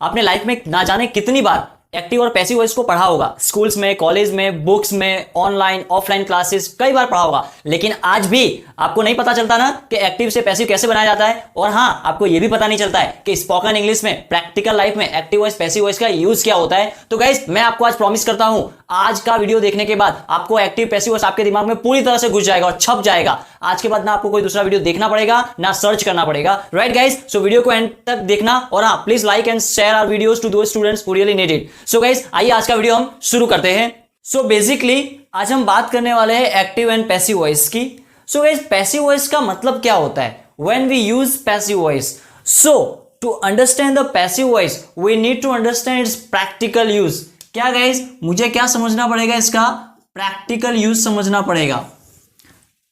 आपने लाइफ में ना जाने कितनी बार एक्टिव और पैसिव वॉइस को पढ़ा होगा, स्कूल्स में, कॉलेज में, बुक्स में, ऑनलाइन ऑफलाइन क्लासेस कई बार पढ़ा होगा, लेकिन आज भी आपको नहीं पता चलता ना कि एक्टिव से पैसिव कैसे बनाया जाता है। और हाँ, आपको यह भी पता नहीं चलता है कि स्पोकन इंग्लिश में प्रैक्टिकल लाइफ में एक्टिव वॉइस पैसिव वॉइस का यूज क्या होता है। तो गाइस, मैं आपको आज प्रॉमिस करता हूं, आज का वीडियो देखने के बाद आपको एक्टिव पैसिव वॉइस आपके दिमाग में पूरी तरह से घुस जाएगा और छप जाएगा। आज के बाद ना आपको कोई दूसरा वीडियो देखना पड़ेगा ना सर्च करना पड़ेगा। राइट गाइस, सो वीडियो को एंड तक देखना और हाँ, please like and share our videos to those students who really need it. So guys, आइए आज का वीडियो हम शुरू करते हैं। सो बेसिकली आज हम बात करने वाले हैं एक्टिव एंड पैसिव वॉइस की। सो गाइस, पैसिव वॉइस का मतलब क्या होता है? When we use passive voice, so to understand the passive voice we need to understand its practical use. क्या गाइस, मुझे क्या समझना पड़ेगा? इसका प्रैक्टिकल यूज समझना पड़ेगा,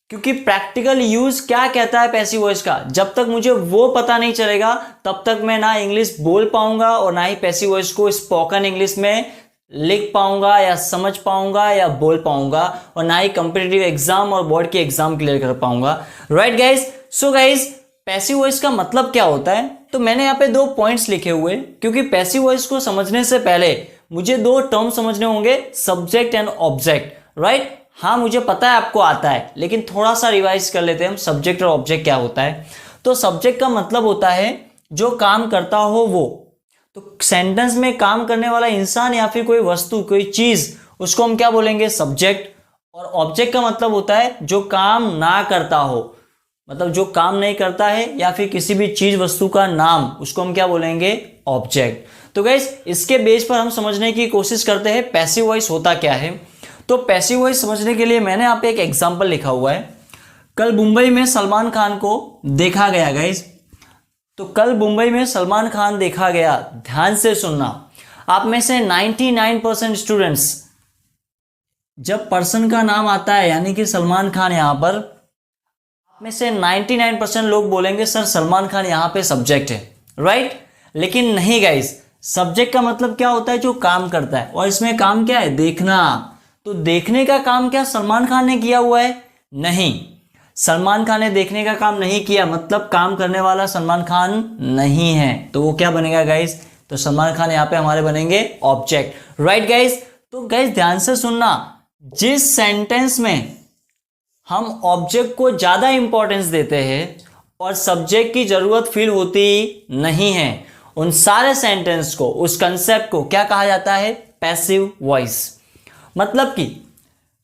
क्योंकि प्रैक्टिकल यूज क्या कहता है पैसिव वॉइस का, जब तक मुझे वो पता नहीं चलेगा तब तक मैं ना इंग्लिश बोल पाऊंगा और ना ही पैसिव वॉइस को स्पोकन इंग्लिश में लिख पाऊंगा या समझ पाऊंगा या बोल पाऊंगा, और ना ही कॉम्पिटिटिव एग्जाम और बोर्ड के एग्जाम क्लियर कर पाऊंगा। Right guys, so guys, passive voice का मतलब क्या होता है? तो मैंने यहाँ पे 2 पॉइंट्स लिखे हुए, क्योंकि पैसिव वॉइस को समझने से पहले मुझे 2 टर्म समझने होंगे, सब्जेक्ट एंड ऑब्जेक्ट। राइट, हाँ मुझे पता है आपको आता है, लेकिन थोड़ा सा रिवाइज कर लेते हैं हम, सब्जेक्ट और ऑब्जेक्ट क्या होता है। तो सब्जेक्ट का मतलब होता है जो काम करता हो वो, तो सेंटेंस में काम करने वाला इंसान या फिर कोई वस्तु, कोई चीज, उसको हम क्या बोलेंगे? सब्जेक्ट। और ऑब्जेक्ट का मतलब होता है जो काम ना करता हो, मतलब जो काम नहीं करता है या फिर किसी भी चीज वस्तु का नाम, उसको हम क्या बोलेंगे? ऑब्जेक्ट। तो गाइस, इसके बेस पर हम समझने की कोशिश करते हैं पैसिव वॉइस होता क्या है। तो पैसिव वॉइस समझने के लिए मैंने यहाँ पे एक एग्जांपल लिखा हुआ है। कल मुंबई में सलमान खान को देखा गया गाइस। तो कल मुंबई में सलमान खान देखा गया, ध्यान से सुनना। आप में से 99% स्टूडेंट्स, जब पर्सन का नाम आता है यानी कि सलमान खान, यहां पर आप में से 99% लोग बोलेंगे सर सलमान खान यहां पे सब्जेक्ट है। राइट, लेकिन नहीं गाइस, सब्जेक्ट का मतलब क्या होता है? जो काम करता है, और इसमें काम क्या है? देखना। तो देखने का काम क्या सलमान खान ने किया हुआ है? नहीं, सलमान खान ने देखने का काम नहीं किया, मतलब काम करने वाला सलमान खान नहीं है। तो वो क्या बनेगा गाइस? तो सलमान खान यहाँ पे हमारे बनेंगे ऑब्जेक्ट। राइट गाइस, तो गाइस ध्यान से सुनना, जिस सेंटेंस में हम ऑब्जेक्ट को ज्यादा इंपॉर्टेंस देते हैं और सब्जेक्ट की जरूरत फील होती नहीं है, उन सारे सेंटेंस को, उस कंसेप्ट को क्या कहा जाता है? Passive voice. मतलब कि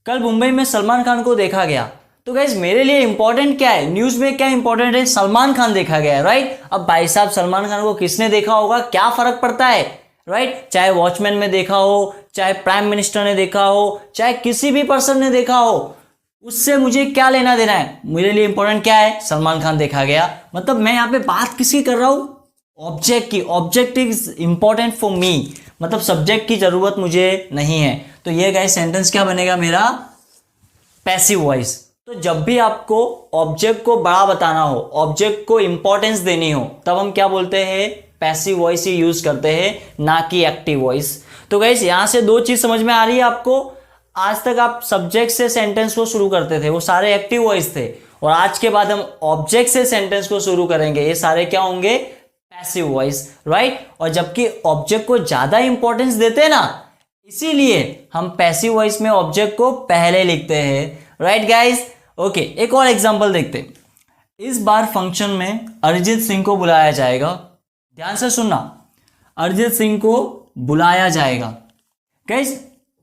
कल मुंबई में सलमान खान को देखा गया, तो गाइस मेरे लिए इंपॉर्टेंट क्या है? न्यूज में क्या इंपॉर्टेंट है? सलमान खान देखा गया है। राइट, अब भाई साहब सलमान खान को किसने देखा होगा, क्या फर्क पड़ता है? राइट, चाहे वॉचमैन में देखा हो, चाहे प्राइम मिनिस्टर ने देखा हो, चाहे किसी भी पर्सन ने देखा हो, उससे मुझे क्या लेना देना है? मेरे लिए इंपॉर्टेंट क्या है? सलमान खान देखा गया। मतलब मैं यहाँ पे बात किसकी कर रहा हूं? ऑब्जेक्ट की। Object is important for me, मतलब सब्जेक्ट की जरूरत मुझे नहीं है। तो ये गाइस सेंटेंस क्या बनेगा मेरा? Passive voice. तो जब भी आपको ऑब्जेक्ट को बड़ा बताना हो, ऑब्जेक्ट को इंपॉर्टेंस देनी हो, तब हम क्या बोलते हैं? पैसिव वॉइस ही यूज करते हैं, ना कि एक्टिव वॉइस। तो गाइस यहां से 2 चीज समझ में आ रही है आपको। आज तक आप सब्जेक्ट से सेंटेंस को शुरू करते थे, वो सारे एक्टिव वॉइस थे, और आज के बाद हम ऑब्जेक्ट से सेंटेंस को शुरू करेंगे, ये सारे क्या होंगे? Passive voice. राइट, और जबकि ऑब्जेक्ट को ज्यादा इंपॉर्टेंस देते हैं ना, इसीलिए हम पैसिव वॉइस में ऑब्जेक्ट को पहले लिखते हैं। राइट गाइस, ओके, एक और एग्जांपल देखते हैं। इस बार फंक्शन में अरिजीत सिंह को बुलाया जाएगा। ध्यान से सुनना, अरिजीत सिंह को बुलाया जाएगा। गाइस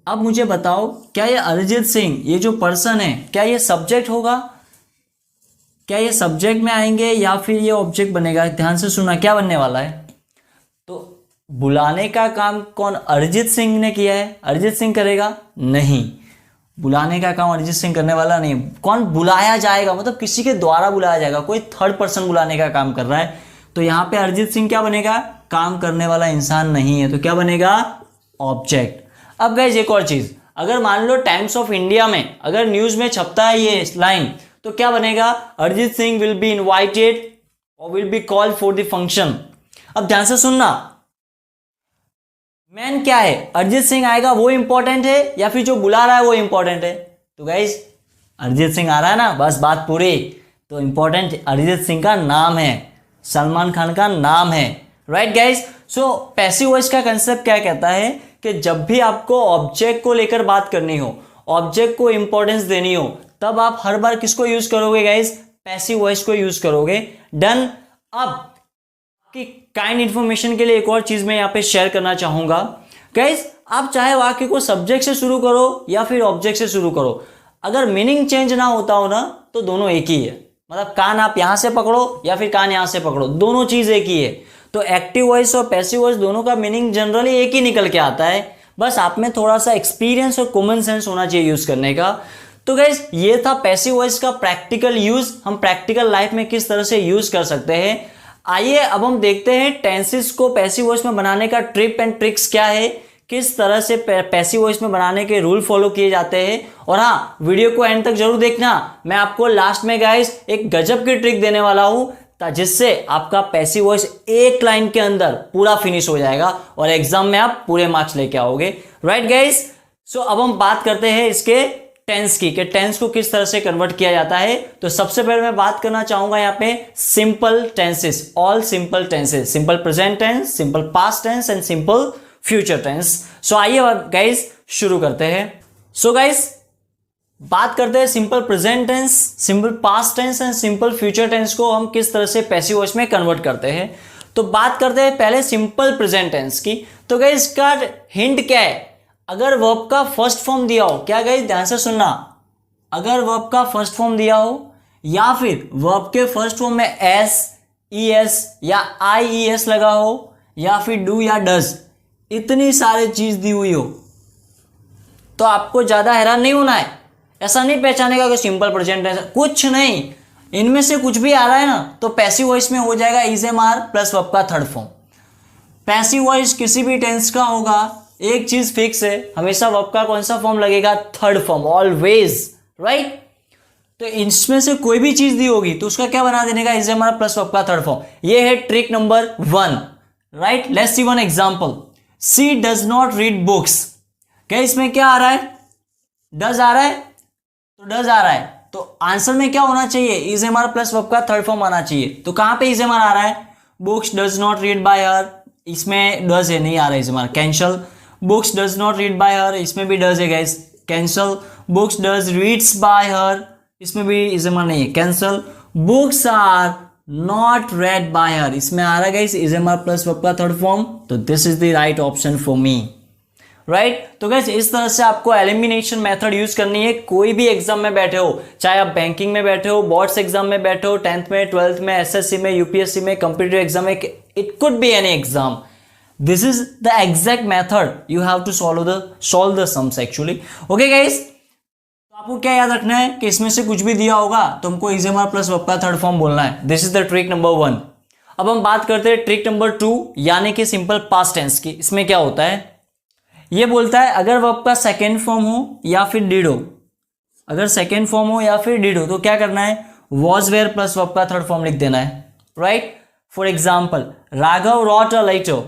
अब मुझे बताओ, क्या ये अरिजीत सिंह, ये जो पर्सन है, क्या ये सब्जेक्ट होगा? क्या ये सब्जेक्ट में आएंगे या फिर ये ऑब्जेक्ट बनेगा? ध्यान से सुनना, क्या बनने वाला है? तो बुलाने का काम कौन? अरिजीत सिंह ने किया है, अरिजीत सिंह करेगा? नहीं, बुलाने का काम अरिजीत सिंह करने वाला नहीं। कौन बुलाया जाएगा? मतलब किसी के द्वारा बुलाया जाएगा, कोई थर्ड पर्सन बुलाने का काम कर रहा है। तो यहाँ पे अरिजीत सिंह क्या बनेगा? काम करने वाला इंसान नहीं है, तो क्या बनेगा? ऑब्जेक्ट। अब गाइस एक और चीज, अगर मान लो टाइम्स ऑफ इंडिया में अगर न्यूज में छपता है ये लाइन, तो क्या बनेगा? Arijit Singh will be invited और will be called for the function. अब ध्यान से सुनना, मैन क्या है? अरिजीत सिंह आएगा वो इंपॉर्टेंट है या फिर जो बुला रहा है वो इंपॉर्टेंट है? तो गाइस अरिजीत सिंह आ रहा है ना, बस बात पूरी। तो इंपॉर्टेंट अरिजीत सिंह का नाम है, सलमान खान का नाम है। Right guys. So passive voice का कंसेप्ट क्या कहता है कि जब भी आपको ऑब्जेक्ट को लेकर बात करनी हो, ऑब्जेक्ट को इंपॉर्टेंस देनी हो, तब आप हर बार किसको यूज करोगे गाइज? पैसिव वॉइस को यूज करोगे। डन। अब कि काइंड इंफॉर्मेशन के लिए एक और चीज मैं यहाँ पे शेयर करना चाहूंगा गाइज, आप चाहे वाक्य को सब्जेक्ट से शुरू करो या फिर ऑब्जेक्ट से शुरू करो, अगर मीनिंग चेंज ना होता हो ना तो दोनों एक ही है। मतलब कान आप यहां से पकड़ो या फिर कान यहां से पकड़ो, दोनों चीज एक ही है। तो एक्टिव वॉइस और पैसिव वॉइस दोनों का मीनिंग जनरली एक ही निकल के आता है, बस आप में थोड़ा सा एक्सपीरियंस और कॉमन सेंस होना चाहिए यूज करने का। तो गाइस ये था पैसिव वॉइस का प्रैक्टिकल यूज, हम प्रैक्टिकल लाइफ में किस तरह से यूज कर सकते हैं। आइए अब हम देखते हैं टेंसेस को पैसिव वॉइस में बनाने का ट्रिप एंड ट्रिक्स क्या है, किस तरह से पैसिव वॉइस में बनाने के रूल फॉलो किए जाते हैं। और हाँ, वीडियो को एंड तक जरूर देखना, मैं आपको लास्ट में गाइस एक गजब की ट्रिक देने वाला हूं जिससे आपका पैसिव वॉइस एक लाइन के अंदर पूरा फिनिश हो जाएगा और एग्जाम में आप पूरे मार्क्स लेके आओगे। Right guys. सो अब हम बात करते हैं इसके टेंस की, कि टेंस को किस तरह से कन्वर्ट किया जाता है। तो सबसे पहले मैं बात करना चाहूंगा यहाँ पे simple tenses, all simple tenses, simple present tense, simple past tense and simple future tense. So आइए गाइस शुरू करते हैं। सो गाइस बात करते हैं simple present tense, simple past tense and simple future tense को हम किस तरह से पैसिव वॉइस में कन्वर्ट करते हैं। तो बात करते हैं पहले सिंपल प्रेजेंट टेंस की। तो गाइस इसका हिंट क्या है? अगर वर्ब का फर्स्ट फॉर्म दिया हो, क्या गाइस ध्यान से सुनना, अगर वर्ब का फर्स्ट फॉर्म दिया हो या फिर वर्ब के फर्स्ट फॉर्म में एस, ई एस या आई ई एस लगा हो या फिर डू या डज, इतनी सारी चीज दी हुई हो, तो आपको ज्यादा हैरान नहीं होना है। ऐसा नहीं पहचानेगा कि सिंपल प्रेजेंट टेंस, कुछ नहीं, इनमें से कुछ भी आ रहा है ना तो पैसिव वॉइस में हो जाएगा is am are plus verb का थर्ड फॉर्म। पैसिव वॉइस किसी भी टेंस का होगा, एक चीज फिक्स है, हमेशा वर्ब का कौन सा फॉर्म लगेगा? Third form, always. राइट। तो इसमें से कोई भी चीज दी होगी तो उसका क्या बना देने का? Is am are plus verb का थर्ड फॉर्म। ये है trick number 1। Right. Let's see one example. She does not read books. क्या इसमें क्या आ रहा है? डज आ रहा है, तो डज आ रहा है, तो आंसर में क्या होना चाहिए? Is am are plus verb का थर्ड फॉर्म आना चाहिए। तो कहां पे इज एम आर आ रहा है? Books does not read by her, इसमें डज है, नहीं आ रहा है is am are, cancel. Books does not read by her, इसमें भी डज है guys, cancel. Books does reads by her, इसमें भी इज एम आर नहीं है, cancel. Books are not read by her, इसमें आ रहा है guys is am are plus verb का थर्ड फॉर्म। तो this is the right option for me. Right. तो गाइस इस तरह से आपको एलिमिनेशन मेथड यूज करनी है। कोई भी एग्जाम में बैठे हो, चाहे आप बैंकिंग में बैठे हो, बोर्ड्स एग्जाम में बैठे हो, 10th में, 12th में, एसएससी में, यूपीएससी में, कॉम्पिटिटिव एग्जाम में, it could be any exam, this is the exact method you have to solve the sums actually. Okay guys, तो आपको क्या याद रखना है कि इसमें से कुछ भी दिया होगा तो हमको is am are plus verb का थर्ड फॉर्म बोलना है। This is the trick number 1। अब हम बात करते हैं ट्रिक नंबर 2 यानी कि सिंपल पास्ट टेंस की। इसमें क्या होता है? ये बोलता है अगर वर्ब का सेकेंड फॉर्म हो या फिर डिड हो, अगर सेकेंड फॉर्म हो या फिर डिड हो तो क्या करना है? वॉज वेयर प्लस वर्ब का थर्ड फॉर्म लिख देना है। Right. For example Raghav wrote a letter.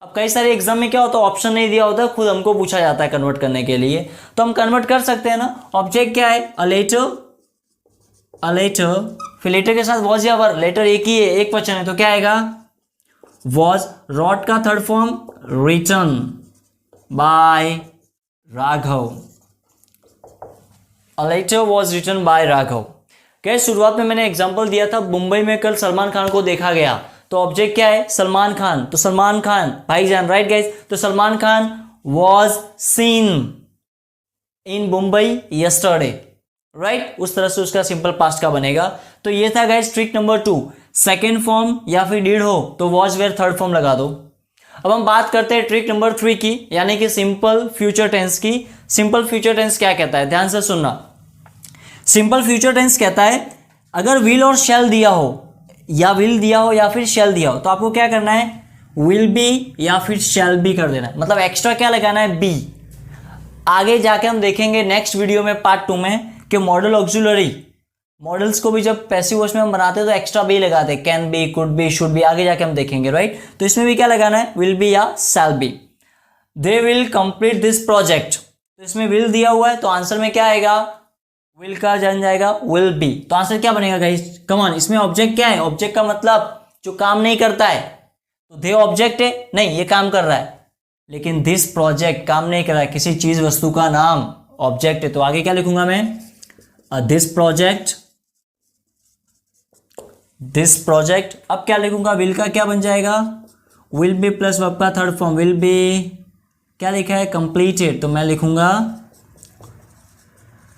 अब कई सारे एग्जाम में क्या होता है, ऑप्शन नहीं दिया होता, खुद हमको पूछा जाता है कन्वर्ट करने के लिए, तो हम कन्वर्ट कर सकते हैं ना। ऑब्जेक्ट क्या है? अ लेटर, अ लेटर, फिर लेटर के साथ वॉज या वर, लेटर एक ही है, एक वचन है, तो क्या आएगा? वॉज। रॉट का third form written by Raghav, a letter was written by Raghav. क्या शुरुआत में मैंने एग्जांपल दिया था, मुंबई में कल सलमान खान को देखा गया, तो ऑब्जेक्ट क्या है? सलमान खान, तो सलमान खान भाईजान। Right guys. तो Salman Khan was seen in Mumbai yesterday. Right. उस तरह से उसका सिंपल पास्ट का बनेगा। तो ये था guys trick number 2। Second form या फिर डिड हो तो वॉज वेयर थर्ड फॉर्म लगा दो। अब हम बात करते हैं ट्रिक नंबर 3 की, यानी कि सिंपल फ्यूचर टेंस की। सिंपल फ्यूचर टेंस क्या कहता है? ध्यान से सुनना। सिंपल फ्यूचर टेंस कहता है अगर विल और शैल दिया हो, या विल दिया हो या फिर शैल दिया हो, तो आपको क्या करना है? विल बी या फिर शैल बी कर देना है। मतलब एक्स्ट्रा क्या लगाना है? बी। आगे जाके हम देखेंगे नेक्स्ट वीडियो में पार्ट 2 में कि मॉडल ऑक्सिलरी, मॉडल्स को भी जब पैसिव वॉइस में हम बनाते हैं तो एक्स्ट्रा बी लगाते हैं, can be, could be, should be, आगे जाके हम देखेंगे। राइट। तो इसमें भी क्या लगाना है? विल बी या shall be. They will complete this project, तो इसमें विल दिया हुआ है तो आंसर में क्या आएगा? विल का जान जाएगा विल बी। तो आंसर क्या बनेगा गाइस? कम ऑन, इसमें ऑब्जेक्ट क्या है? ऑब्जेक्ट का मतलब जो काम नहीं करता है, तो दे ऑब्जेक्ट है, नहीं ये काम कर रहा है, लेकिन दिस प्रोजेक्ट काम नहीं कर रहा है, किसी चीज वस्तु का नाम ऑब्जेक्ट है, तो आगे क्या लिखूंगा मैं, दिस प्रोजेक्ट, दिस प्रोजेक्ट। अब क्या लिखूंगा, विल का क्या बन जाएगा, विल बी प्लस वर्ब का थर्ड फॉर्म, विल बी क्या लिखा है, कंप्लीटेड, तो मैं लिखूंगा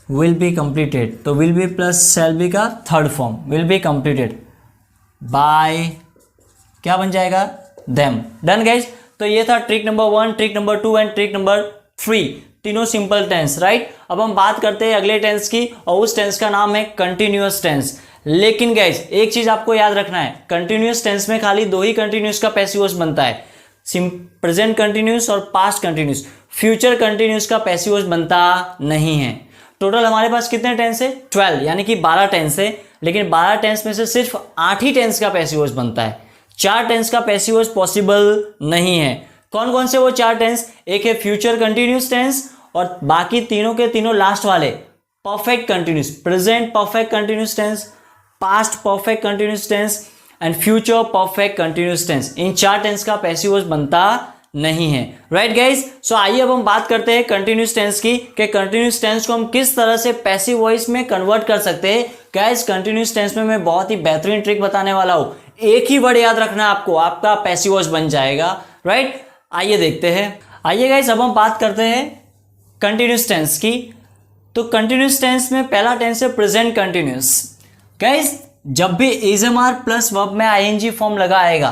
विल बी कंप्लीटेड, तो will be plus shall be का third form, will be completed by क्या बन जाएगा, देम। Done guys. तो ये था trick number 1, trick number 2 and trick number 3, तीनों सिंपल टेंस, राइट। अब हम बात करते हैं अगले टेंस की, और उस टेंस का नाम है कंटिन्यूअस टेंस। लेकिन गाइज एक चीज आपको याद रखना है, कंटिन्यूअस टेंस में खाली दो ही कंटिन्यूअस का पैसिव वॉइस बनता है, प्रेजेंट कंटिन्यूअस और पास्ट कंटिन्यूअस। फ्यूचर कंटिन्यूअस का पैसिव वॉइस बनता नहीं है। टोटल हमारे पास कितने टेंस है, 12, यानी कि 12 टेंस है, लेकिन 12 टेंस में से सिर्फ 8 ही टेंस का पैसिव वॉइस बनता है, 4 टेंस का पैसिव वॉइस पॉसिबल नहीं है। कौन कौन से वो 4 टेंस, एक है फ्यूचर कंटिन्यूअस टेंस, और बाकी तीनों के तीनों लास्ट वाले perfect continuous, present perfect continuous tense, past perfect continuous tense and future perfect continuous tense. In 4 tense का पैसिव वॉइस बनता नहीं है, राइट गाइज। सो आइए अब हम बात करते हैं कंटिन्यूअस टेंस की, कि कंटिन्यूअस टेंस को हम किस तरह से पैसिव वॉइस में कन्वर्ट कर सकते हैं। गाइज कंटिन्यूअस टेंस में मैं बहुत ही बेहतरीन ट्रिक बताने वाला हूं, एक ही वर्ड याद रखना है आपको, आपका पैसिव वॉइस बन जाएगा, राइट। आइए देखते हैं। आइए गाइज अब हम बात करते हैं कंटिन्यूअस टेंस की। तो कंटिन्यूअस टेंस में पहला टेंस है प्रेजेंट कंटिन्यूअस। गाइज जब भी इजएमआर प्लस वर्ब में आईएनजी फॉर्म लगा आएगा,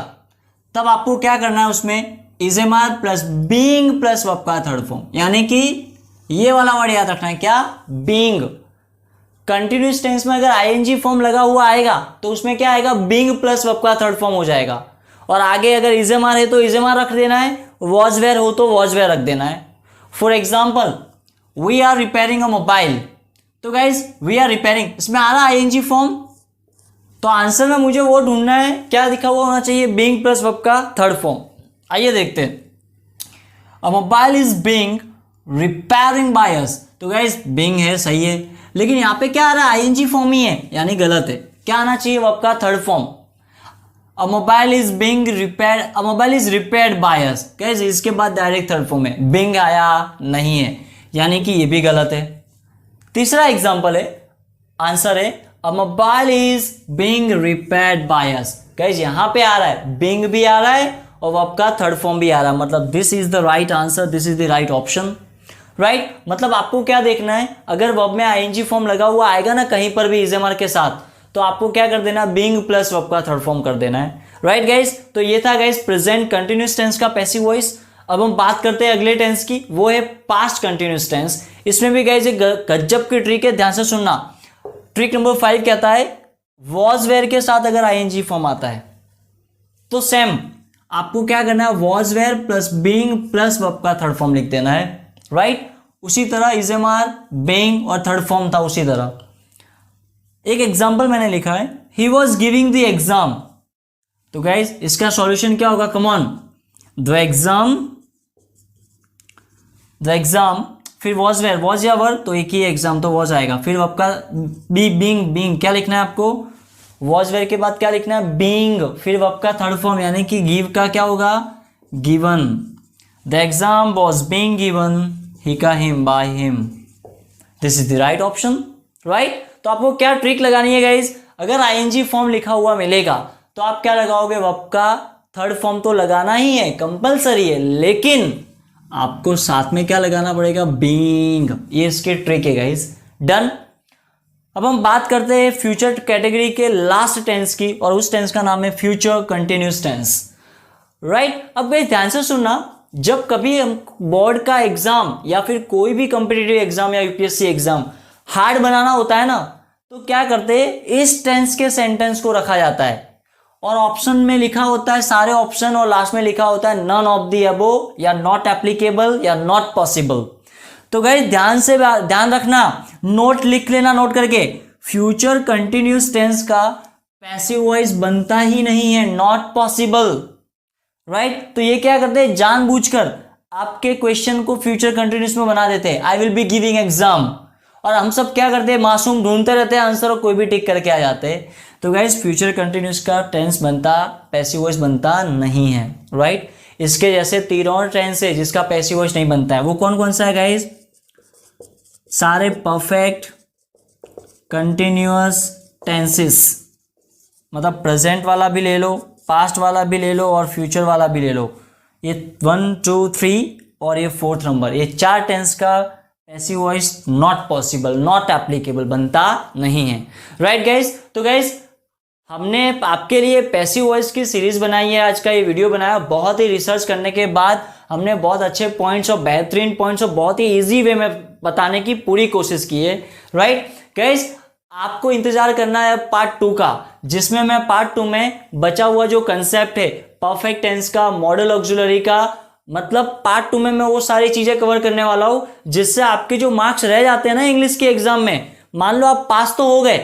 तब आपको क्या करना है, उसमें इजएमआर प्लस बीइंग प्लस वर्ब का थर्ड फॉर्म, यानी कि ये वाला वर्ड याद रखना है, क्या, बीइंग। कंटिन्यूअस टेंस में अगर आईएनजी फॉर्म लगा हुआ आएगा तो उसमें क्या आएगा, बीइंग प्लस वर्ब का थर्ड फॉर्म हो जाएगा, और आगे अगर इजएमआर है तो इजएमआर रख देना है, वॉज वेयर हो तो वॉज वेयर रख देना है। For example we are repairing a mobile, तो गाइज वी आर रिपेयरिंग, इसमें आ रहा आईएनजी फॉर्म, तो आंसर में मुझे वो ढूंढना है, क्या लिखा हुआ होना चाहिए, बीइंग प्लस वर्ब का थर्ड फॉर्म। आइए देखते हैं। अ mobile is being repairing by us, तो गाइज बीइंग है, सही है, लेकिन यहाँ पे क्या आ रहा है, आईएनजी फॉर्म ही है, यानी गलत है। क्या आना चाहिए, वर्ब का third form. A mobile is being repaired, a mobile is repaired by us, guys इसके बाद डायरेक्ट थर्ड फॉर्म है, बीइंग आया नहीं है, यानी कि ये भी गलत है। तीसरा एग्जांपल है, आंसर है अ mobile is being repaired by us, guys यहां पे आ रहा है, बीइंग भी आ रहा है और वर्ब का थर्ड फॉर्म भी आ रहा है, मतलब this is the right answer, this is the right option, right. मतलब आपको क्या देखना है, अगर वर्ब में आईएनजी फॉर्म लगा हुआ आएगा ना कहीं पर भी इजएमआर के साथ, तो आपको क्या कर देना, बीइंग प्लस वर्ब का थर्ड फॉर्म कर देना है, राइट गाइज। तो ये था गाइज प्रेजेंट कंटिन्यूअस टेंस का पैसिव वॉइस। अब हम बात करते हैं अगले टेंस की, वो है पास्ट कंटिन्यूअस टेंस। इसमें भी गाइज एक गजब की ट्रिक है, ध्यान से सुनना। ट्रिक नंबर 5 कहता है, वॉज वेयर के साथ अगर आईएनजी फॉर्म आता है तो सेम आपको क्या करना है, was were plus being plus verb का थर्ड फॉर्म लिख देना है, राइट। उसी तरह इजएमआर, बीइंग और थर्ड फॉर्म था उसी तरह। एक एग्जांपल मैंने लिखा है, he was giving the exam, तो गाइज इसका सॉल्यूशन क्या होगा, कम ऑन, द एग्जाम, फिर वॉज वेयर, वॉज या वर, तो एक ही एग्जाम तो वॉज आएगा, फिर आपका बीइंग क्या लिखना है आपको, वॉज वेयर के बाद क्या लिखना है, बीइंग, फिर वर्ब का थर्ड फॉर्म, यानी कि गिव का क्या होगा, given. The exam was being given he का him by him, this is the right option, right. तो आपको क्या ट्रिक लगानी है गाइज, अगर आईएनजी फॉर्म लिखा हुआ मिलेगा तो आप क्या लगाओगे, वर्ब का थर्ड फॉर्म तो लगाना ही है, कंपल्सरी है, लेकिन आपको साथ में क्या लगाना पड़ेगा, बीइंग। ये इसकी ट्रिक है गाइज, डन। अब हम बात करते हैं फ्यूचर कैटेगरी के लास्ट टेंस की, और उस टेंस का नाम है फ्यूचर कंटिन्यूअस टेंस, राइट। अब गाइस ध्यान से सुनना, जब कभी हम बोर्ड का एग्जाम या फिर कोई भी कॉम्पिटिटिव एग्जाम या यूपीएससी एग्जाम हार्ड बनाना होता है ना, तो क्या करते हैं, इस टेंस के सेंटेंस को रखा जाता है, और ऑप्शन में लिखा होता है सारे ऑप्शन, और लास्ट में लिखा होता है नन ऑफ द अबव, या नॉट एप्लीकेबल, या नॉट पॉसिबल। तो गाइस ध्यान रखना, नोट लिख लेना, नोट करके, फ्यूचर कंटिन्यूअस टेंस का पैसिव वॉइस बनता ही नहीं है, नॉट पॉसिबल, राइट। तो ये क्या करते हैं, जानबूझकर आपके क्वेश्चन को फ्यूचर कंटिन्यूअस में बना देते हैं, I will be giving exam, और हम सब क्या करते हैं, मासूम ढूंढते रहते हैं आंसर और कोई भी टिक करके आ जाते हैं। तो गाइज फ्यूचर कंटिन्यूस का टेंस बनता, पैसिव वॉइस बनता नहीं है, राइट। इसके जैसे 3 और टेंस है जिसका पैसिव वॉइस नहीं बनता है। वो कौन कौन सा है गाइज? सारे परफेक्ट कंटिन्यूअस टेंसेस, मतलब प्रेजेंट वाला भी ले लो, पास्ट वाला भी ले लो और फ्यूचर वाला भी ले लो। ये 1 2 3 और ये 4th नंबर, ये 4 टेंस का passive voice not possible, not applicable, बनता नहीं है, राइट गाइज। तो गाइज हमने आपके लिए पैसिव वॉइस की सीरीज बनाई है, आज का ये वीडियो बनाया। बहुत ही रिसर्च करने के बाद हमने बहुत अच्छे पॉइंट्स और बेहतरीन पॉइंट्स और बहुत ही इजी वे में बताने की पूरी कोशिश की है, राइट गाइज। आपको इंतजार करना है पार्ट 2 का, जिसमें मैं पार्ट 2 में बचा हुआ जो कंसेप्ट है परफेक्ट टेंस का, मॉडल ऑक्सिलरी का, मतलब पार्ट 2 में मैं वो सारी चीजें कवर करने वाला हूं जिससे आपके जो मार्क्स रह जाते हैं ना इंग्लिश के एग्जाम में, मान लो आप पास तो हो गए,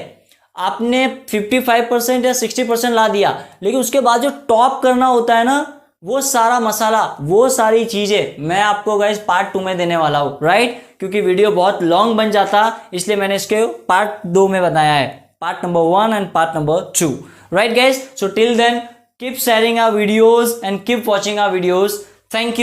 आपने 55% या 60% ला दिया, लेकिन उसके बाद जो टॉप करना होता है ना, वो सारा मसाला, वो सारी चीजें मैं आपको गाइस पार्ट 2 में देने वाला हूं, राइट। क्योंकि वीडियो बहुत लॉन्ग बन जाता, इसलिए मैंने इसके पार्ट 2 में बताया है, part number 1 and part number 2, right guys. So till then keep sharing our videos and keep watching our videos. Thank you.